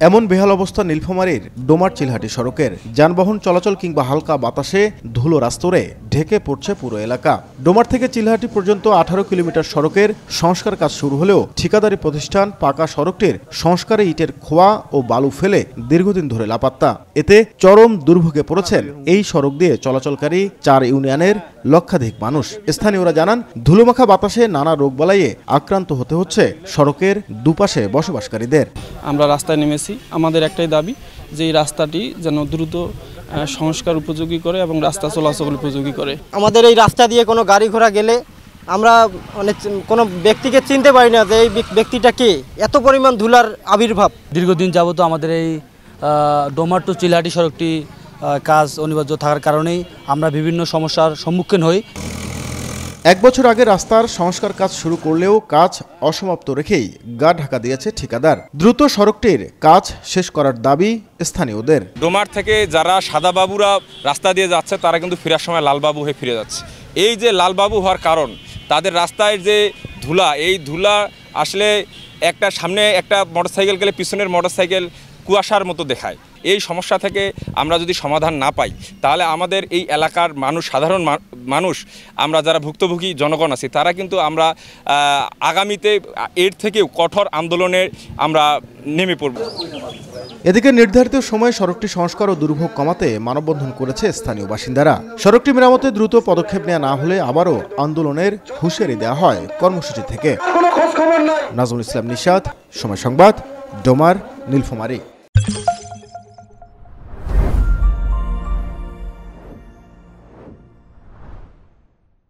এমন বেহাল অবস্থা নীলফামারীর ডোমার চিলহাটি সড়কের। যানবাহন চলাচল কিংবা হালকা বাতাসে ধুলোর আস্তরে ঢেকে পড়ছে পুরো এলাকা। ডোমার থেকে চিলহাটি পর্যন্ত 18 কিলোমিটার সড়কের সংস্কার কাজ শুরু হলেও ঠিকাদারি প্রতিষ্ঠান পাকা সড়কটির সংস্কারে ইটের খোয়া ও বালু ফেলে দীর্ঘদিন ধরে লাপাত্তা। এতে চরম দুর্ভোগে পড়েছেন এই সড়ক দিয়ে চলাচলকারী 4 ইউনিয়নের লক্ষাধিক মানুষ। স্থানীয়রা জানান, ধুলোমাখা বাতাসে নানা রোগবালাইয়ে আক্রান্ত হতে হচ্ছে সড়কের দুপাশে বসবাসকারীদের। আমরা রাস্তায় নেমেছি, আমাদের একটাই দাবি যে এই রাস্তাটি যেন দ্রুত সংস্কার উপযোগী করে এবং রাস্তা চলাচল উপযোগী করে। আমাদের এই রাস্তা দিয়ে কোনো গাড়ি ঘোড়া গেলে আমরা কোনো ব্যক্তিকে চিনতে পারি না যে এই ব্যক্তিটা কে। এত পরিমাণ ধুলার আবির্ভাব। দীর্ঘদিন যাবত আমাদের এই ডোমার টু চিলহাটি সড়কটি কাজ অনিবার্য থাকার কারণেই আমরা বিভিন্ন সমস্যার সম্মুখীন হই। 1 বছর আগে রাস্তার সংস্কার কাজ শুরু করলেও কাজ অসমাপ্ত রেখেই গা ঢাকা দিয়েছে ঠিকাদার। দ্রুত সড়কটির কাজ শেষ করার দাবি স্থানীয়দের। ডোমার থেকে যারা সাদাবাবুরা রাস্তা দিয়ে যাচ্ছে তারা কিন্তু ফেরার সময় লালবাবু হয়ে ফিরে যাচ্ছে। এই যে লালবাবু হওয়ার কারণ, তাদের রাস্তায় যে ধুলা, এই ধুলা আসলে একটা সামনে একটা মোটরসাইকেল গেলে পিছনের মোটরসাইকেল কুয়াশার মতো দেখায়। এই সমস্যা থেকে আমরা যদি সমাধান না পাই তাহলে আমাদের এই এলাকার মানুষ, সাধারণ মানুষ, আমরা যারা ভুক্তভোগী জনগণ আছি তারা কিন্তু আমরা আগামীতে এর থেকেও কঠোর আন্দোলনে আমরা নেমে পড়ব। এদিকে নির্ধারিত সময়ে সড়কটি সংস্কার ও দুর্ভোগ কমাতে মানববন্ধন করেছে স্থানীয় বাসিন্দারা। সড়কটি মেরামতে দ্রুত পদক্ষেপ নেওয়া না হলে আবারও আন্দোলনের হুঁশিয়ারি দেওয়া হয় কর্মসূচি থেকে। নাজমুল ইসলাম নিশাত, সময় সংবাদ, ডোমার, নীলফামারী।